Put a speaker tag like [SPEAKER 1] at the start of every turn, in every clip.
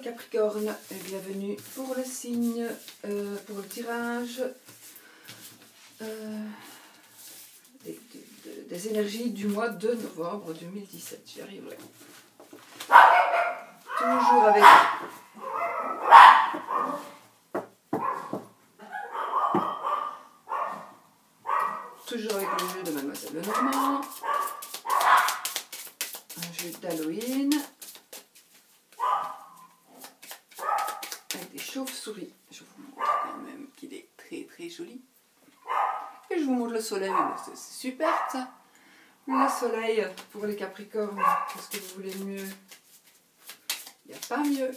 [SPEAKER 1] Capricornes, et bienvenue pour le signe, pour le tirage des énergies du mois de novembre 2017. J'y arriverai. Toujours avec le jeu de Mademoiselle Lenormand, un jeu d'Halloween avec des chauves-souris. Je vous montre quand même qu'il est très très joli. Et je vous montre le soleil, c'est super ça. Le soleil pour les Capricornes, qu'est-ce que vous voulez mieux? Il n'y a pas mieux.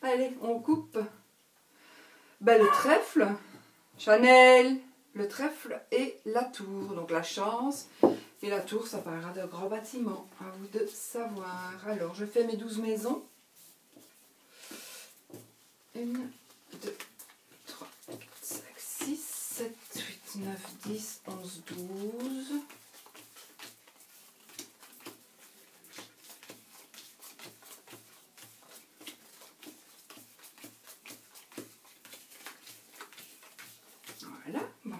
[SPEAKER 1] Allez, on coupe. Ben, le trèfle, Chanel, le trèfle et la tour. Donc la chance et la tour, ça parlera de grands bâtiments. À vous de savoir. Alors, je fais mes 12 maisons. 1, 2, 3, 4, 5, 6, 7, 8, 9, 10, 11, 12. Voilà. Bon.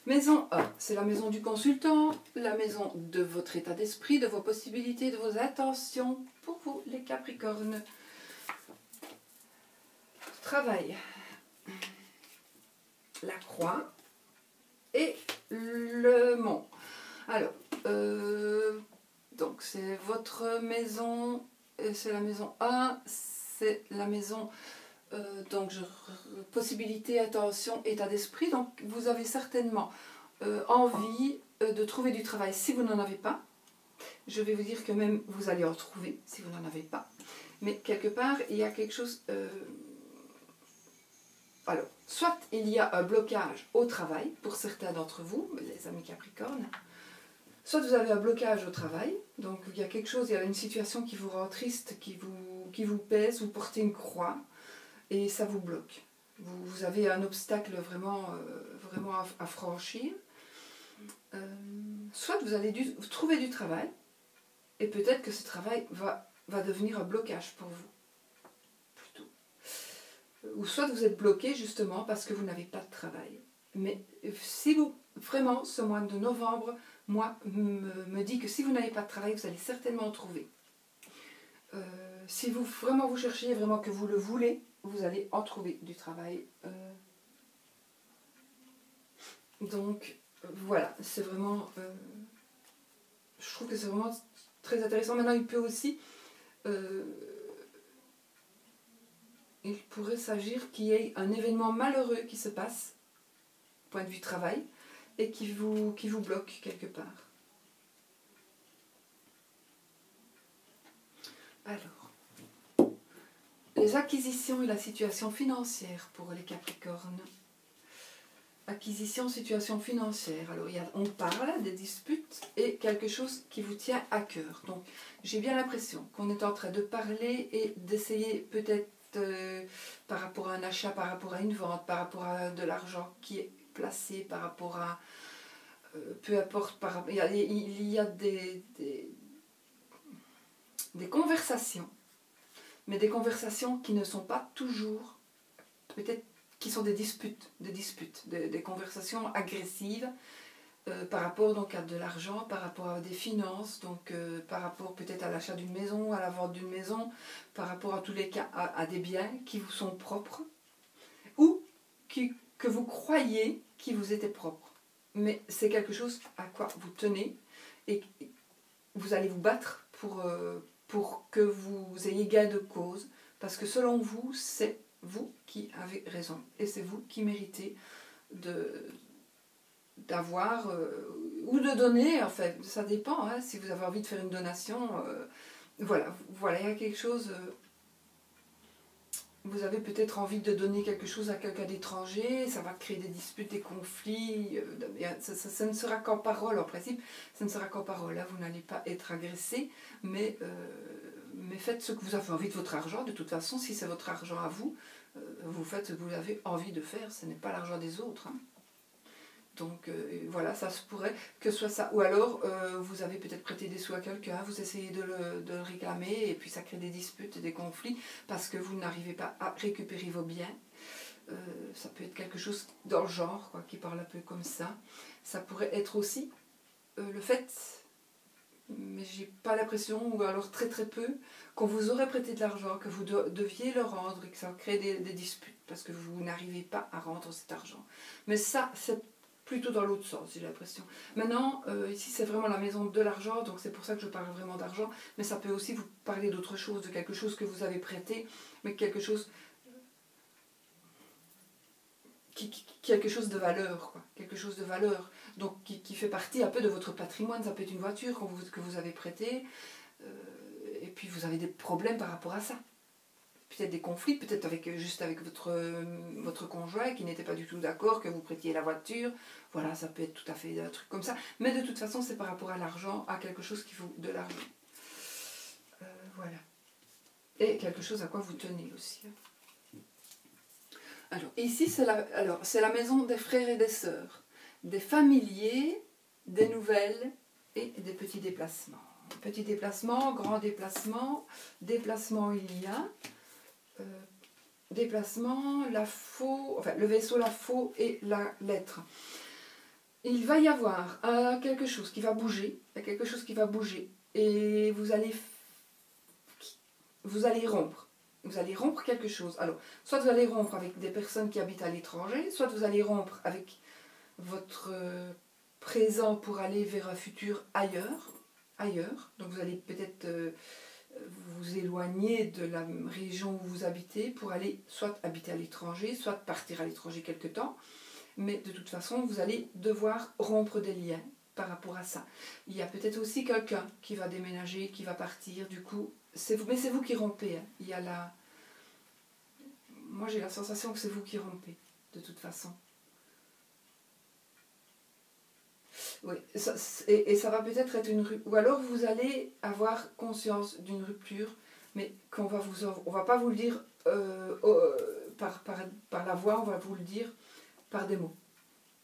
[SPEAKER 1] Maison 1, c'est la maison du consultant, la maison de votre état d'esprit, de vos possibilités, de vos intentions pour vous, les Capricornes. Travail, la croix et le mont. Alors, donc c'est votre maison, c'est la maison 1, c'est la maison, donc possibilité, attention, état d'esprit. Donc vous avez certainement envie de trouver du travail si vous n'en avez pas. Je vais vous dire que même vous allez en trouver si vous n'en avez pas. Mais quelque part, il y a quelque chose... Alors, soit il y a un blocage au travail, pour certains d'entre vous, les amis Capricornes, soit vous avez un blocage au travail, donc il y a quelque chose, il y a une situation qui vous rend triste, qui vous pèse, vous portez une croix, et ça vous bloque. Vous avez un obstacle vraiment, vraiment à franchir. Soit vous allez trouver du travail, et peut-être que ce travail va devenir un blocage pour vous. Ou soit vous êtes bloqué justement parce que vous n'avez pas de travail. Mais si vous, vraiment, ce mois de novembre, moi, me dit que si vous n'avez pas de travail, vous allez certainement en trouver. Si vous vraiment vous cherchez, vraiment que vous le voulez, vous allez en trouver du travail. Donc, voilà, c'est vraiment... je trouve que c'est vraiment très intéressant. Maintenant, il peut aussi... il pourrait s'agir qu'il y ait un événement malheureux qui se passe, point de vue travail, et qui vous bloque quelque part. Alors, les acquisitions et la situation financière pour les Capricornes. Acquisition, situation financière. Alors, on parle des disputes et quelque chose qui vous tient à cœur. Donc, j'ai bien l'impression qu'on est en train de parler et d'essayer peut-être par rapport à un achat, par rapport à une vente, par rapport à de l'argent qui est placé, par rapport à peu importe, il y a des conversations, mais des conversations qui ne sont pas toujours, peut-être qui sont des disputes, des conversations agressives par rapport donc à de l'argent, par rapport à des finances, donc par rapport peut-être à l'achat d'une maison, à la vente d'une maison, par rapport à tous les cas à des biens qui vous sont propres ou que vous croyez qui vous étaient propres. Mais c'est quelque chose à quoi vous tenez et vous allez vous battre pour que vous ayez gain de cause, parce que selon vous, c'est vous qui avez raison et c'est vous qui méritez d'avoir ou de donner, en fait, ça dépend, hein, si vous avez envie de faire une donation, voilà, il y a quelque chose, vous avez peut-être envie de donner quelque chose à quelqu'un d'étranger, ça va créer des disputes, des conflits, ça ne sera qu'en parole, en principe, ça ne sera qu'en parole, là, vous n'allez pas être agressé, mais faites ce que vous avez envie de votre argent, de toute façon, si c'est votre argent à vous, vous faites ce que vous avez envie de faire, ce n'est pas l'argent des autres, hein. Donc voilà, ça se pourrait que ce soit ça. Ou alors, vous avez peut-être prêté des sous à quelqu'un, vous essayez de le réclamer, et puis ça crée des disputes, des conflits, parce que vous n'arrivez pas à récupérer vos biens. Ça peut être quelque chose dans le genre, quoi, qui parle un peu comme ça. Ça pourrait être aussi le fait, mais j'ai pas l'impression, ou alors très très peu, qu'on vous aurait prêté de l'argent, que vous deviez le rendre, et que ça crée des disputes, parce que vous n'arrivez pas à rendre cet argent. Mais ça, c'est plutôt dans l'autre sens, j'ai l'impression. Maintenant, ici c'est vraiment la maison de l'argent, donc c'est pour ça que je parle vraiment d'argent, mais ça peut aussi vous parler d'autre chose, de quelque chose que vous avez prêté, mais quelque chose quelque chose de valeur, quoi. Quelque chose de valeur, donc qui fait partie un peu de votre patrimoine. Ça peut être une voiture que vous avez prêtée, et puis vous avez des problèmes par rapport à ça. Peut-être des conflits, peut-être juste avec votre conjoint qui n'était pas du tout d'accord que vous prêtiez la voiture. Voilà, ça peut être tout à fait un truc comme ça. Mais de toute façon, c'est par rapport à l'argent, à quelque chose qui vaut de l'argent. Voilà. Et quelque chose à quoi vous tenez aussi. Alors, ici, c'est la maison des frères et des sœurs, des familiers, des nouvelles et des petits déplacements. Petits déplacements, grands déplacements, déplacements il y a, déplacement, le vaisseau, la faux et la lettre. Il va y avoir quelque chose qui va bouger, et vous allez rompre. Vous allez rompre quelque chose. Alors, soit vous allez rompre avec des personnes qui habitent à l'étranger, soit vous allez rompre avec votre présent pour aller vers un futur ailleurs. Donc vous allez peut-être vous éloigner de la région où vous habitez pour aller soit habiter à l'étranger, soit partir à l'étranger quelque temps. Mais de toute façon, vous allez devoir rompre des liens par rapport à ça. Il y a peut-être aussi quelqu'un qui va déménager, qui va partir, du coup, mais c'est vous qui rompez. Hein. Moi j'ai la sensation que c'est vous qui rompez, de toute façon. Oui, et ça va peut-être être une rupture, ou alors vous allez avoir conscience d'une rupture, mais on va pas vous le dire par la voix, on va vous le dire par des mots.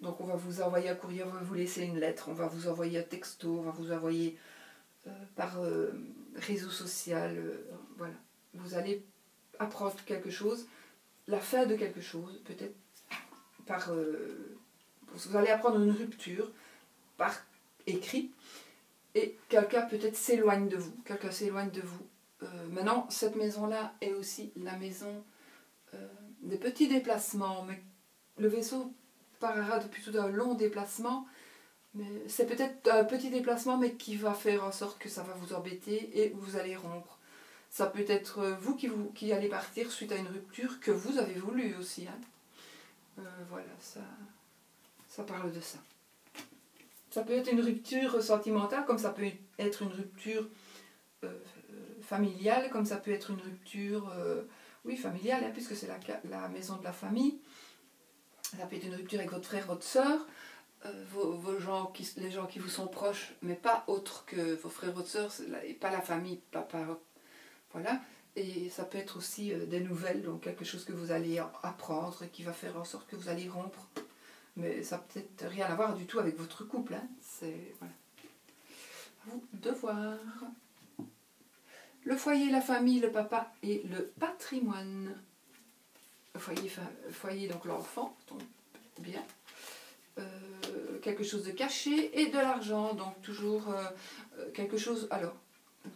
[SPEAKER 1] Donc on va vous envoyer un courrier, on va vous laisser une lettre, on va vous envoyer un texto, on va vous envoyer par réseau social, voilà. Vous allez apprendre quelque chose, la fin de quelque chose, peut-être vous allez apprendre une rupture par écrit, et quelqu'un peut-être s'éloigne de vous. Maintenant, cette maison-là est aussi la maison des petits déplacements, mais le vaisseau parlera plutôt d'un long déplacement. Mais c'est peut-être un petit déplacement, mais qui va faire en sorte que ça va vous embêter et vous allez rompre. Ça peut être vous qui allez partir suite à une rupture que vous avez voulu aussi. Hein. Voilà, ça parle de ça. Ça peut être une rupture sentimentale, comme ça peut être une rupture familiale, comme ça peut être une rupture familiale, hein, puisque c'est la maison de la famille. Ça peut être une rupture avec votre frère, votre soeur. Les gens qui vous sont proches, mais pas autres que vos frères, votre soeur, et pas la famille, voilà. Et ça peut être aussi des nouvelles, donc quelque chose que vous allez apprendre et qui va faire en sorte que vous allez rompre. Mais ça n'a peut-être rien à voir du tout avec votre couple. Hein. C'est voilà. À vous de voir. Le foyer, la famille, le papa et le patrimoine. Le foyer donc l'enfant, donc bien. Quelque chose de caché et de l'argent, donc toujours quelque chose, alors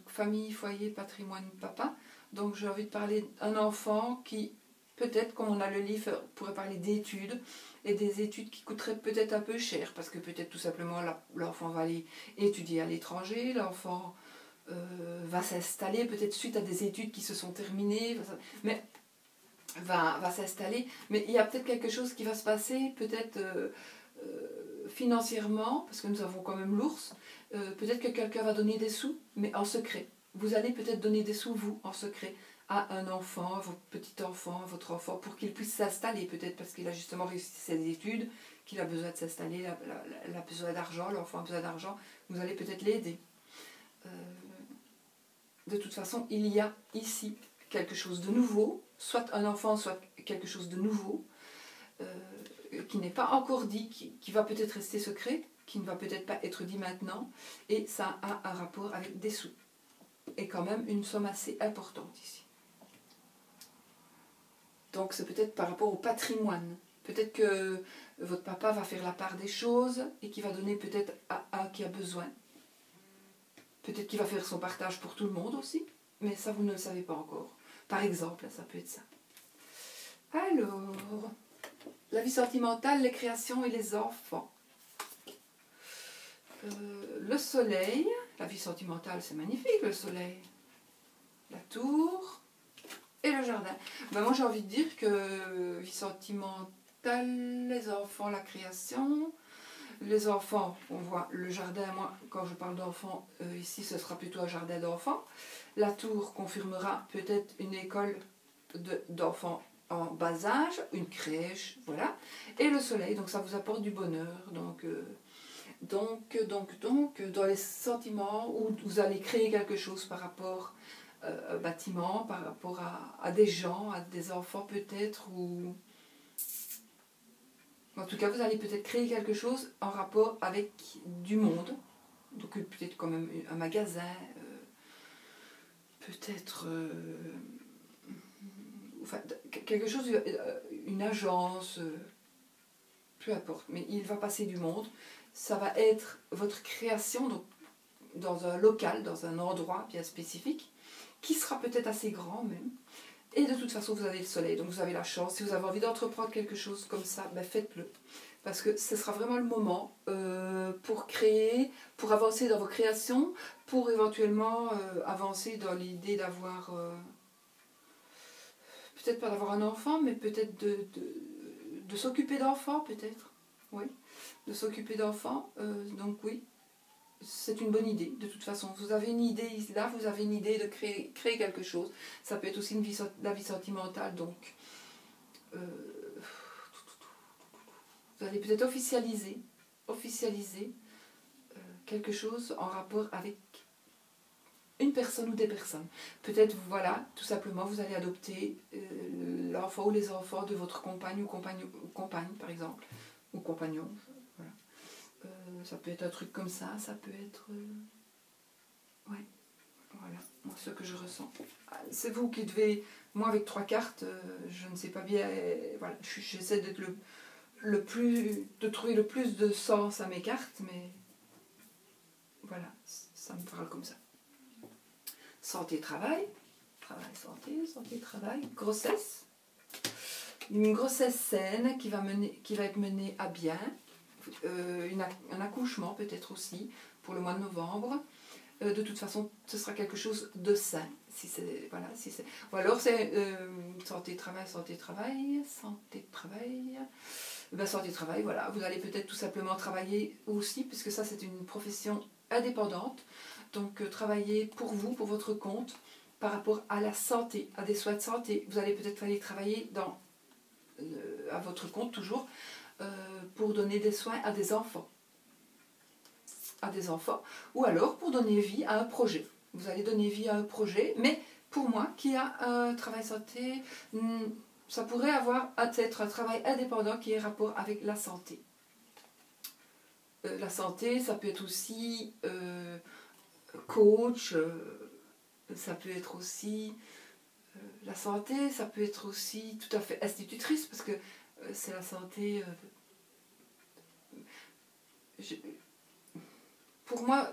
[SPEAKER 1] famille, foyer, patrimoine, papa, donc j'ai envie de parler d'un enfant qui peut-être, comme on a le livre, pourrait parler d'études, et des études qui coûteraient peut-être un peu cher, parce que peut-être tout simplement l'enfant va aller étudier à l'étranger, l'enfant va s'installer, peut-être suite à des études qui se sont terminées, mais va s'installer, mais il y a peut-être quelque chose qui va se passer, peut-être financièrement, parce que nous avons quand même l'ours, peut-être que quelqu'un va donner des sous, mais en secret. Vous allez peut-être donner des sous, vous, en secret, à un enfant, à votre petit enfant, à votre enfant, pour qu'il puisse s'installer, peut-être parce qu'il a justement réussi ses études, qu'il a besoin de s'installer, il a besoin d'argent, l'enfant a besoin d'argent, vous allez peut-être l'aider. De toute façon, il y a ici quelque chose de nouveau, soit un enfant, soit quelque chose de nouveau, qui n'est pas encore dit, qui va peut-être rester secret, qui ne va peut-être pas être dit maintenant, et ça a un rapport avec des sous. Et quand même une somme assez importante ici. Donc c'est peut-être par rapport au patrimoine. Peut-être que votre papa va faire la part des choses et qu'il va donner peut-être à un qui a besoin. Peut-être qu'il va faire son partage pour tout le monde aussi, mais ça vous ne le savez pas encore. Par exemple, ça peut être ça. Alors, la vie sentimentale, les créations et les enfants. Le soleil, la vie sentimentale c'est magnifique le soleil. La tour et le jardin. Ben moi j'ai envie de dire que vie sentimentale, les enfants, la création. Les enfants, on voit le jardin, moi quand je parle d'enfants, ici ce sera plutôt un jardin d'enfants. La tour confirmera peut-être une école d'enfants en bas âge, une crèche, voilà. Et le soleil, donc ça vous apporte du bonheur. Donc, dans les sentiments où vous allez créer quelque chose par rapport à un bâtiment, par rapport à des gens, à des enfants peut-être, ou... En tout cas, vous allez peut-être créer quelque chose en rapport avec du monde. Donc peut-être quand même un magasin, peut-être enfin, quelque chose, une agence, peu importe. Mais il va passer du monde. Ça va être votre création donc, dans un local, dans un endroit bien spécifique, qui sera peut-être assez grand même. Et de toute façon, vous avez le soleil, donc vous avez la chance. Si vous avez envie d'entreprendre quelque chose comme ça, ben faites-le. Parce que ce sera vraiment le moment pour créer, pour avancer dans vos créations, pour éventuellement avancer dans l'idée d'avoir, peut-être pas d'avoir un enfant, mais peut-être de s'occuper d'enfants, peut-être. Oui, de s'occuper d'enfants. Donc oui, c'est une bonne idée, de toute façon. Vous avez une idée là, vous avez une idée de créer quelque chose. Ça peut être aussi la vie sentimentale, donc vous allez peut-être officialiser quelque chose en rapport avec une personne ou des personnes. Peut-être, voilà, tout simplement, vous allez adopter l'enfant ou les enfants de votre compagne ou compagne, par exemple, ou compagnon. Voilà. Ça peut être un truc comme ça peut être... ouais, voilà, moi, ce que je ressens. C'est vous qui devez... Moi, avec 3 cartes, je ne sais pas bien... voilà, j'essaie d'être de trouver le plus de sens à mes cartes, mais voilà, ça me parle comme ça. Santé, travail, santé, travail, grossesse. Une grossesse saine qui va être menée à bien, un accouchement peut-être aussi pour le mois de novembre. De toute façon, ce sera quelque chose de sain. Ou alors c'est santé, travail. Ben, santé, travail, voilà. Vous allez peut-être tout simplement travailler aussi, puisque ça c'est une profession indépendante. Donc travailler pour vous, pour votre compte, par rapport à la santé, à des soins de santé. Vous allez peut-être aller travailler à votre compte toujours pour donner des soins à des enfants. Ou alors pour donner vie à un projet. Vous allez donner vie à un projet, mais pour moi qui a un travail santé, ça pourrait être un travail indépendant qui ait rapport avec la santé. La santé, ça peut être aussi coach, ça peut être aussi la santé, ça peut être aussi tout à fait institutrice, parce que c'est la santé... pour moi,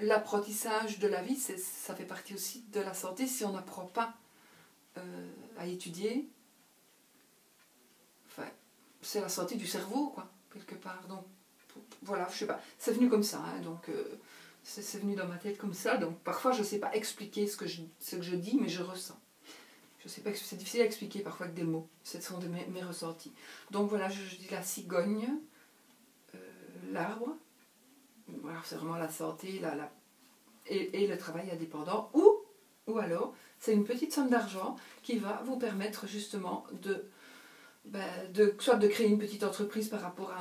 [SPEAKER 1] l'apprentissage de la vie, ça fait partie aussi de la santé. Si on n'apprend pas à étudier, enfin, c'est la santé du cerveau, quoi, quelque part. Donc, voilà, je sais pas, c'est venu comme ça, hein, donc c'est venu dans ma tête comme ça. Donc, parfois, je ne sais pas expliquer ce que je dis, mais je ressens. Je sais pas, c'est difficile à expliquer parfois avec des mots. Ce sont mes ressentis. Donc, voilà, je dis la cigogne, l'arbre. Voilà, c'est vraiment la santé et le travail indépendant. Ou alors, c'est une petite somme d'argent qui va vous permettre justement soit de créer une petite entreprise par rapport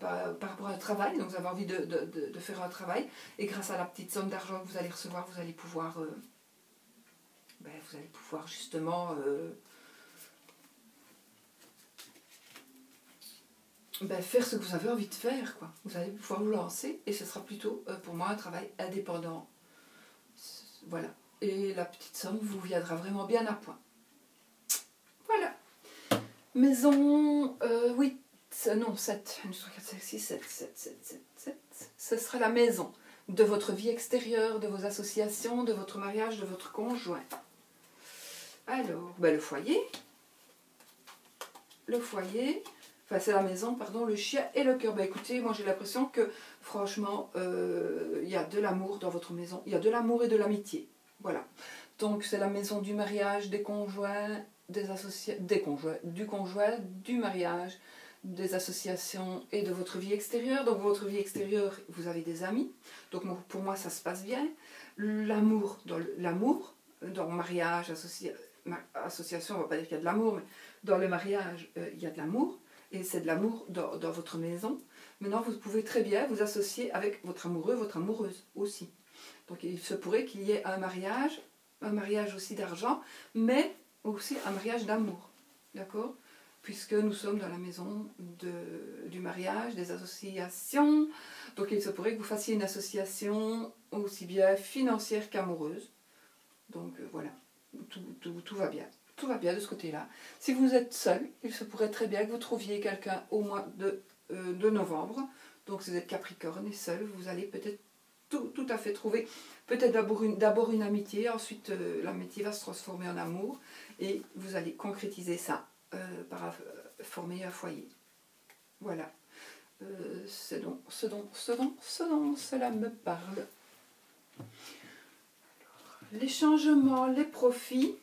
[SPEAKER 1] par rapport à un travail. Donc vous avez envie de faire un travail. Et grâce à la petite somme d'argent que vous allez recevoir, vous allez pouvoir justement ben, faire ce que vous avez envie de faire, quoi. Vous allez pouvoir vous lancer et ce sera plutôt pour moi un travail indépendant. Voilà. Et la petite somme vous viendra vraiment bien à point. Voilà. Maison 8, non 7, 1, 2, 3, 4, 5, 6, 7, 7, 7, 7, 7. Ce sera la maison de votre vie extérieure, de vos associations, de votre mariage, de votre conjoint. Alors, ben, le foyer, enfin c'est la maison, pardon, le chien et le cœur. Ben écoutez, moi j'ai l'impression que franchement, il y a de l'amour dans votre maison, il y a de l'amour et de l'amitié. Voilà. Donc c'est la maison du mariage, des conjoints, du conjoint, du mariage, des associations et de votre vie extérieure. Donc votre vie extérieure, vous avez des amis. Donc pour moi ça se passe bien. L'amour, dans mariage, association, on ne va pas dire qu'il y a de l'amour, mais dans le mariage, il y a de l'amour. Et c'est de l'amour dans votre maison. Maintenant, vous pouvez très bien vous associer avec votre amoureux, votre amoureuse aussi. Donc il se pourrait qu'il y ait un mariage aussi d'argent, mais aussi un mariage d'amour. D'accord? Puisque nous sommes dans la maison du mariage, des associations. Donc il se pourrait que vous fassiez une association aussi bien financière qu'amoureuse. Donc voilà, tout va bien. Tout va bien de ce côté-là. Si vous êtes seul, il se pourrait très bien que vous trouviez quelqu'un au mois de novembre. Donc si vous êtes Capricorne et seul, vous allez peut-être tout à fait trouver peut-être d'abord une amitié, ensuite l'amitié va se transformer en amour et vous allez concrétiser ça par former un foyer. Voilà. Ce dont cela me parle. Les changements, les profits,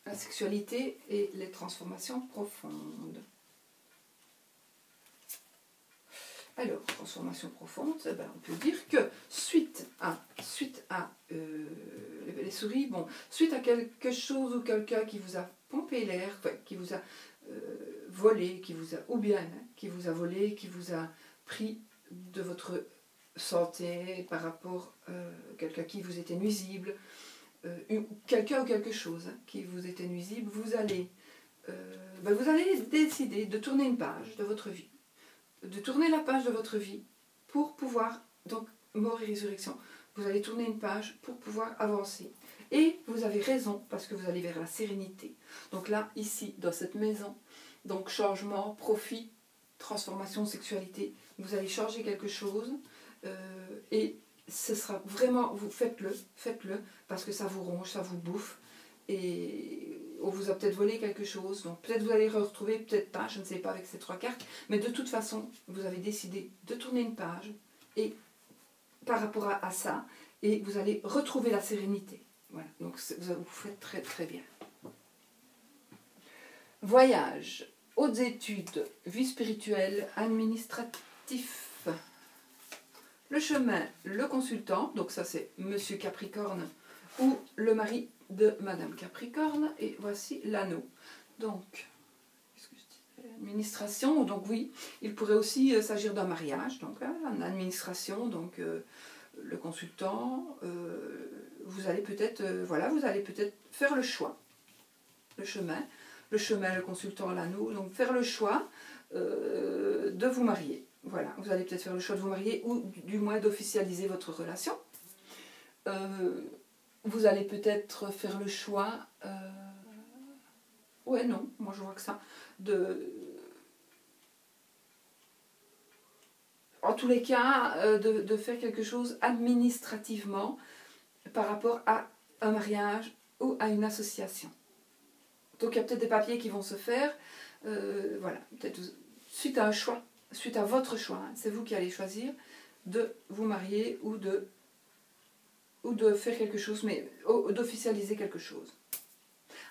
[SPEAKER 1] la sexualité et les transformations profondes. Alors, transformation profonde, eh ben, on peut dire que suite à les souris, bon, suite à quelque chose ou quelqu'un qui vous a pompé l'air, qui vous a volé, qui vous a volé, qui vous a pris de votre santé par rapport à quelqu'un qui vous était nuisible, quelqu'un ou quelque chose qui vous était nuisible, vous allez décider de tourner une page de votre vie. De tourner la page de votre vie pour pouvoir, donc mort et résurrection, vous allez tourner une page pour pouvoir avancer. Et vous avez raison, parce que vous allez vers la sérénité. Donc là, ici, dans cette maison, donc changement, profit, transformation, sexualité, vous allez changer quelque chose, et ce sera vraiment, vous faites-le, parce que ça vous ronge, ça vous bouffe, et on vous a peut-être volé quelque chose, donc peut-être vous allez retrouver, peut-être pas, je ne sais pas avec ces 3 cartes, mais de toute façon, vous avez décidé de tourner une page, et par rapport à ça, et vous allez retrouver la sérénité. Voilà, donc vous faites très très bien. Voyage, hautes études, vie spirituelle, administratif. Le chemin, le consultant, donc ça c'est Monsieur Capricorne ou le mari de Madame Capricorne, et voici l'anneau. Donc, qu'est-ce que je dis ? Administration, donc oui, il pourrait aussi s'agir d'un mariage, donc en administration, donc le consultant, vous allez peut-être faire le choix, le chemin, le consultant, l'anneau, donc faire le choix de vous marier. Voilà, vous allez peut-être faire le choix de vous marier ou du moins d'officialiser votre relation. Vous allez peut-être faire le choix, ouais non, moi je vois que ça, en tous les cas, de faire quelque chose administrativement par rapport à un mariage ou à une association. Donc il y a peut-être des papiers qui vont se faire, voilà, peut-être suite à un choix, suite à votre choix, hein, c'est vous qui allez choisir de vous marier ou de faire quelque chose, mais d'officialiser quelque chose.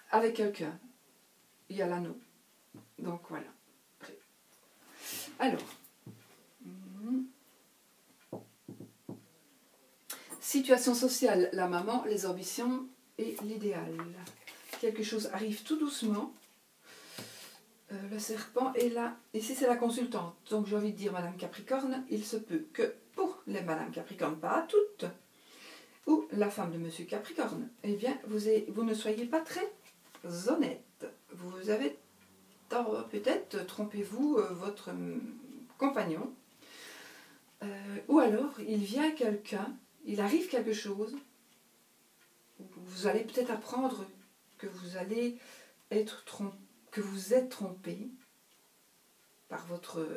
[SPEAKER 1] Avec quelqu'un, il y a l'anneau. Donc voilà. Alors, situation sociale, la maman, les ambitions et l'idéal. Quelque chose arrive tout doucement. Le serpent est là. Ici, c'est la consultante. Donc, j'ai envie de dire, Madame Capricorne, il se peut que pour les Madame Capricorne, pas à toutes, ou la femme de Monsieur Capricorne, eh bien, vous ne soyez pas très honnête. Vous avez peut-être trompez-vous votre compagnon, ou alors il vient quelqu'un, il arrive quelque chose, vous allez peut-être apprendre que vous allez être que vous êtes trompé par votre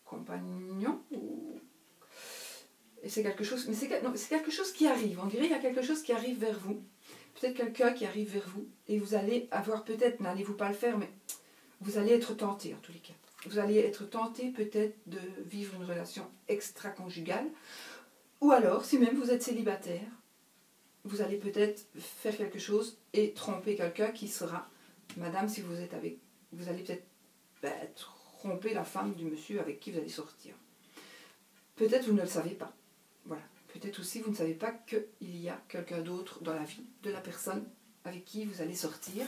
[SPEAKER 1] compagnon, et c'est quelque chose, mais c'est quelque chose qui arrive, on dirait qu'il y a quelque chose qui arrive vers vous, peut-être quelqu'un qui arrive vers vous, et vous allez avoir peut-être, n'allez-vous pas le faire, mais vous allez être tenté en tous les cas. Vous allez être tenté peut-être de vivre une relation extra-conjugale, ou alors, si même vous êtes célibataire, vous allez peut-être faire quelque chose et tromper quelqu'un qui sera, madame, si vous êtes avec, vous allez peut-être tromper la femme du monsieur avec qui vous allez sortir. Peut-être vous ne le savez pas. Voilà. Peut-être aussi vous ne savez pas qu'il y a quelqu'un d'autre dans la vie de la personne avec qui vous allez sortir.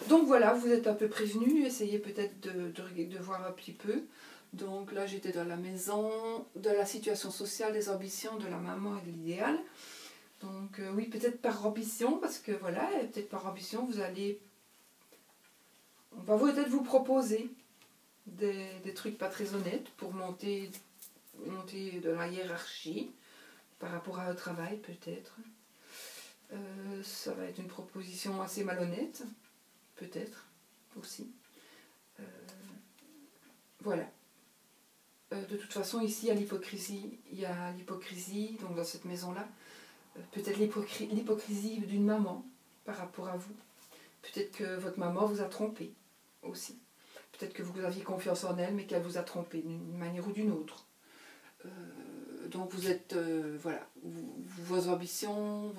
[SPEAKER 1] Donc voilà, vous êtes un peu prévenus, essayez peut-être de voir un petit peu. Donc là, j'étais dans la maison, de la situation sociale, des ambitions, de la maman et de l'idéal. Donc oui, peut-être par ambition, parce que voilà, peut-être par ambition, on va peut-être vous proposer des trucs pas très honnêtes pour monter de la hiérarchie par rapport à un travail peut-être. Ça va être une proposition assez malhonnête, peut-être aussi. Voilà. De toute façon, ici, il y a l'hypocrisie, donc dans cette maison-là, peut-être l'hypocrisie d'une maman par rapport à vous. Peut-être que votre maman vous a trompé aussi. Peut-être que vous aviez confiance en elle, mais qu'elle vous a trompé d'une manière ou d'une autre. Donc vous êtes, voilà, vos ambitions,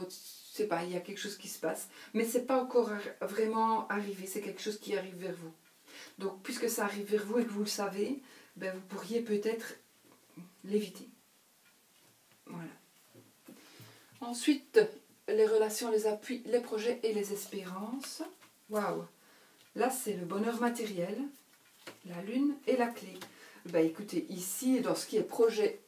[SPEAKER 1] c'est pas, il y a quelque chose qui se passe, mais c'est pas encore vraiment arrivé, c'est quelque chose qui arrive vers vous. Donc puisque ça arrive vers vous et que vous le savez, ben, vous pourriez peut-être l'éviter. Voilà. Ensuite, les relations, les appuis, les projets et les espérances. Waouh! Là, c'est le bonheur matériel, la lune et la clé. Ben, écoutez, ici, dans ce qui est projet,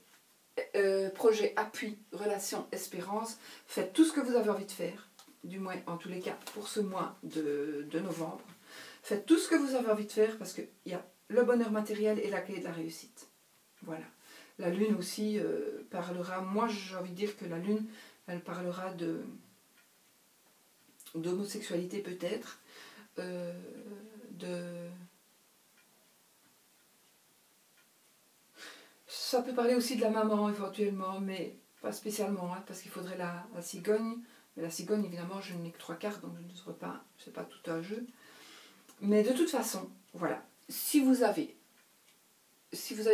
[SPEAKER 1] appui, relation, espérance, faites tout ce que vous avez envie de faire, du moins en tous les cas pour ce mois de novembre. Faites tout ce que vous avez envie de faire parce qu'il y a le bonheur matériel et la clé de la réussite. Voilà. La lune aussi parlera, moi j'ai envie de dire que la lune, elle parlera d'homosexualité peut-être, ça peut parler aussi de la maman éventuellement, mais pas spécialement, hein, parce qu'il faudrait la cigogne. Mais la cigogne, évidemment, je n'ai que 3 quarts, donc je ne serai pas, c'est pas tout un jeu. Mais de toute façon, voilà, si vous avez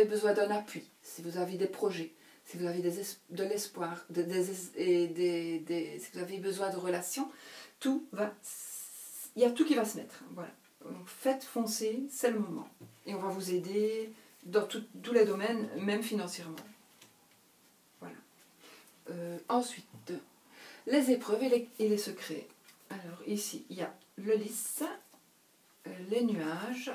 [SPEAKER 1] besoin d'un appui, si vous avez des projets, si vous avez de l'espoir, si vous avez besoin de relations, il y a tout qui va se mettre. Voilà. Donc faites foncer, c'est le moment. Et on va vous aider dans tous les domaines, même financièrement. Voilà. Ensuite, les épreuves et les secrets. Alors ici, il y a le lys, les nuages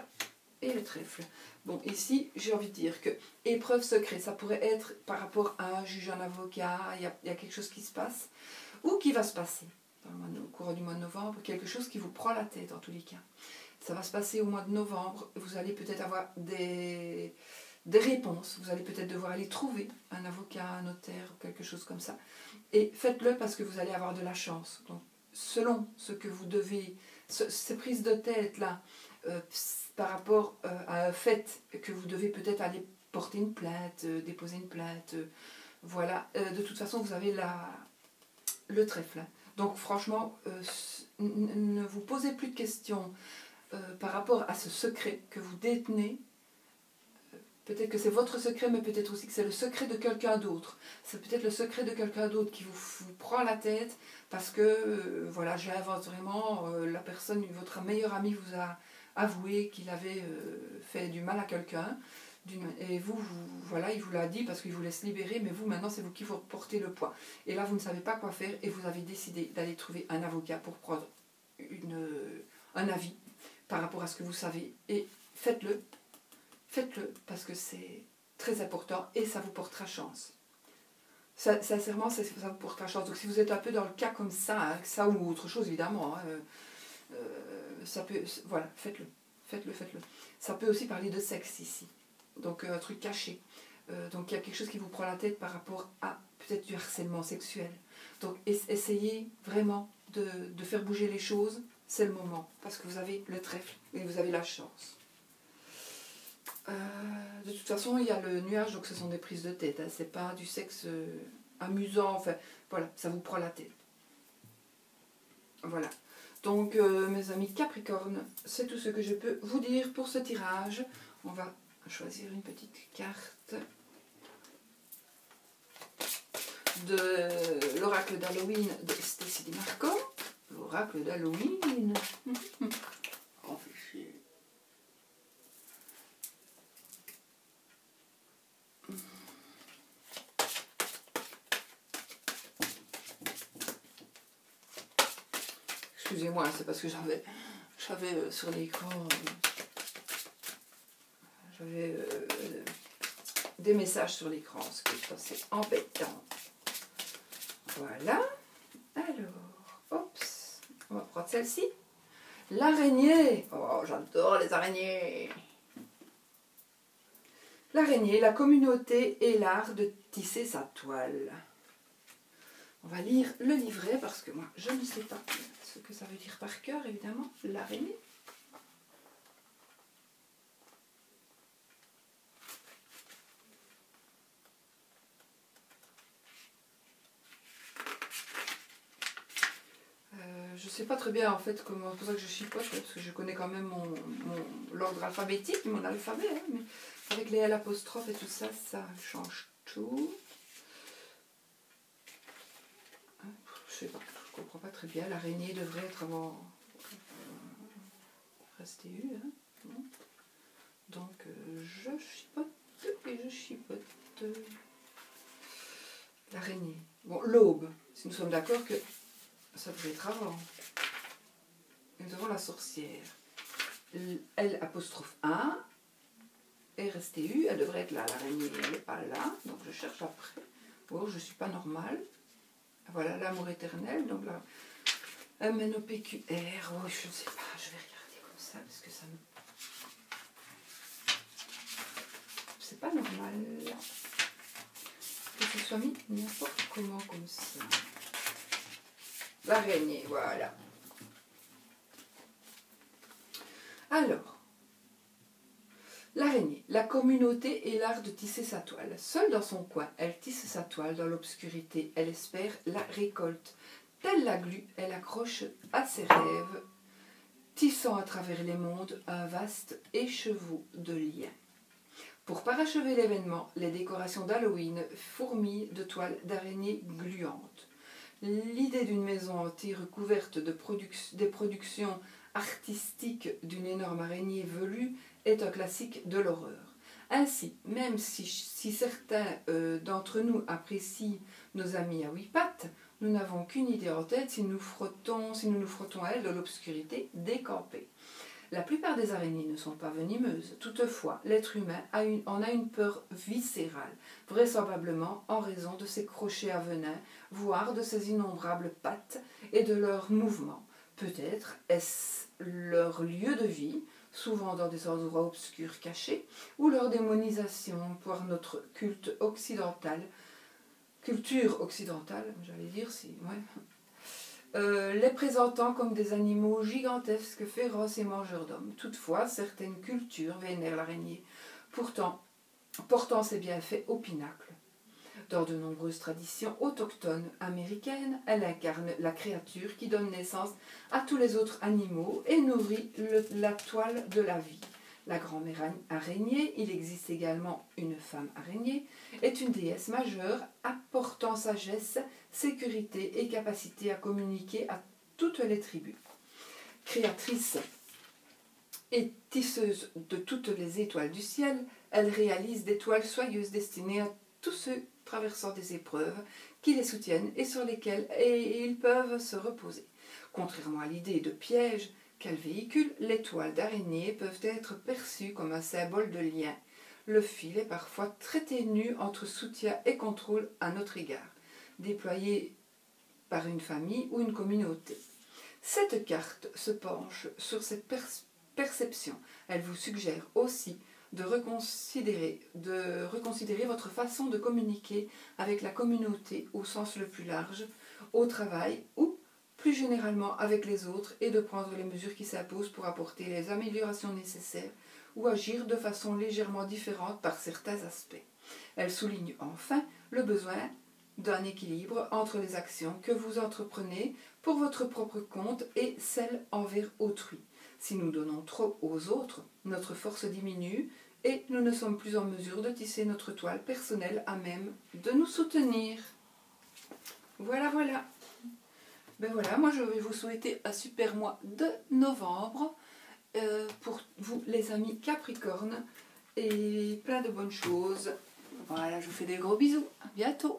[SPEAKER 1] et le trèfle. Bon, ici, j'ai envie de dire que épreuve secret, ça pourrait être par rapport à un juge, un avocat, il y a quelque chose qui se passe, ou qui va se passer au cours du mois de novembre, quelque chose qui vous prend la tête en tous les cas. Ça va se passer au mois de novembre, vous allez peut-être avoir des réponses, vous allez peut-être devoir aller trouver un avocat, un notaire, quelque chose comme ça. Et faites-le parce que vous allez avoir de la chance. Donc, selon ce que vous devez, ces prises de tête-là, par rapport à un fait que vous devez peut-être aller porter une plainte, déposer une plainte, voilà, de toute façon vous avez le trèfle. Donc franchement, ne vous posez plus de questions par rapport à ce secret que vous détenez. Peut-être que c'est votre secret, mais peut-être aussi que c'est le secret de quelqu'un d'autre. C'est peut-être le secret de quelqu'un d'autre qui vous prend la tête parce que, voilà, j'invente vraiment, la personne, votre meilleur ami vous a avoué qu'il avait fait du mal à quelqu'un. Et voilà, il vous l'a dit parce qu'il vous laisse libérer, mais vous, maintenant, c'est vous qui vous portez le poids. Et là, vous ne savez pas quoi faire et vous avez décidé d'aller trouver un avocat pour prendre un avis par rapport à ce que vous savez. Et faites-le. Faites-le parce que c'est très important et ça vous portera chance. Sincèrement, ça vous portera chance. Donc si vous êtes un peu dans le cas comme ça, hein, ça ou autre chose évidemment, hein, ça peut, voilà, faites-le. faites-le, faites-le. Ça peut aussi parler de sexe ici, donc un truc caché. Donc il y a quelque chose qui vous prend la tête par rapport à peut-être du harcèlement sexuel. Donc essayez vraiment de faire bouger les choses, c'est le moment, parce que vous avez le trèfle et vous avez la chance. De toute façon, il y a le nuage, donc ce sont des prises de tête, hein, c'est pas du sexe amusant, enfin voilà, ça vous prend la tête. Voilà. Donc mes amis Capricorne, c'est tout ce que je peux vous dire pour ce tirage. On va choisir une petite carte de l'oracle d'Halloween de Stécie Marco. L'oracle d'Halloween. Oh, fait chier. Excusez-moi, c'est parce que j'avais sur l'écran, j'avais des messages sur l'écran, ce qui est assez embêtant. Voilà. Alors, oups, on va prendre celle-ci. L'araignée. Oh, j'adore les araignées. L'araignée, la communauté et l'art de tisser sa toile. On va lire le livret parce que moi, je ne sais pas ce que ça veut dire par cœur, évidemment. L'araignée. Je ne sais pas très bien en fait comment, c'est pour ça que je chipote, parce que je connais quand même l'ordre alphabétique, mon alphabet, hein, mais avec les L apostrophes et tout ça, ça change tout. Je sais pas, je comprends pas très bien. L'araignée devrait être avant rester U, hein, bon. Donc je chipote et je chipote. L'araignée. Bon, l'aube, si nous sommes d'accord que ça devrait être avant. Nous avons la sorcière. L apostrophe 1 est restée U, elle devrait être là. L'araignée, elle n'est pas là, donc je cherche après. Oh, je ne suis pas normale. Voilà, l'amour éternel, donc là, MNOPQR, oh, je ne sais pas, je vais regarder comme ça, parce que ça me... C'est pas normal, que ce soit mis n'importe comment comme ça. L'araignée, voilà. Alors, l'araignée, la communauté et l'art de tisser sa toile. Seule dans son coin, elle tisse sa toile dans l'obscurité. Elle espère la récolte. Telle la glu, elle accroche à ses rêves, tissant à travers les mondes un vaste écheveau de liens. Pour parachever l'événement, les décorations d'Halloween fourmillent de toiles d'araignées gluantes. L'idée d'une maison entière recouverte des productions artistiques d'une énorme araignée velue est un classique de l'horreur. Ainsi, même si certains d'entre nous apprécient nos amis à 8 pattes, nous n'avons qu'une idée en tête si nous nous frottons à elle de l'obscurité décampée. La plupart des araignées ne sont pas venimeuses. Toutefois, l'être humain en a une peur viscérale, vraisemblablement en raison de ses crochets à venin, voire de ses innombrables pattes et de leurs mouvements. Peut-être est-ce leur lieu de vie, souvent dans des endroits obscurs cachés, ou leur démonisation par notre culture occidentale, j'allais dire, si, ouais. Les présentant comme des animaux gigantesques, féroces et mangeurs d'hommes. Toutefois, certaines cultures vénèrent l'araignée, pourtant portant ses bienfaits au pinacle. Dans de nombreuses traditions autochtones américaines, elle incarne la créature qui donne naissance à tous les autres animaux et nourrit la toile de la vie. La grand-mère araignée, il existe également une femme araignée, est une déesse majeure apportant sagesse, sécurité et capacité à communiquer à toutes les tribus. Créatrice et tisseuse de toutes les étoiles du ciel, elle réalise des toiles soyeuses destinées à tous ceux traversant des épreuves qui les soutiennent et sur lesquelles ils peuvent se reposer. Contrairement à l'idée de piège qu'elle véhicule, les toiles d'araignée peuvent être perçues comme un symbole de lien. Le fil est parfois très ténu entre soutien et contrôle à notre égard, déployé par une famille ou une communauté. Cette carte se penche sur cette perception. Elle vous suggère aussi de reconsidérer votre façon de communiquer avec la communauté au sens le plus large, au travail ou plus généralement avec les autres, et de prendre les mesures qui s'imposent pour apporter les améliorations nécessaires ou agir de façon légèrement différente par certains aspects. Elle souligne enfin le besoin d'un équilibre entre les actions que vous entreprenez pour votre propre compte et celles envers autrui. Si nous donnons trop aux autres, notre force diminue et nous ne sommes plus en mesure de tisser notre toile personnelle à même de nous soutenir. Voilà, voilà. Ben voilà, moi je vais vous souhaiter un super mois de novembre pour vous les amis Capricorne et plein de bonnes choses. Voilà, je vous fais des gros bisous. À bientôt.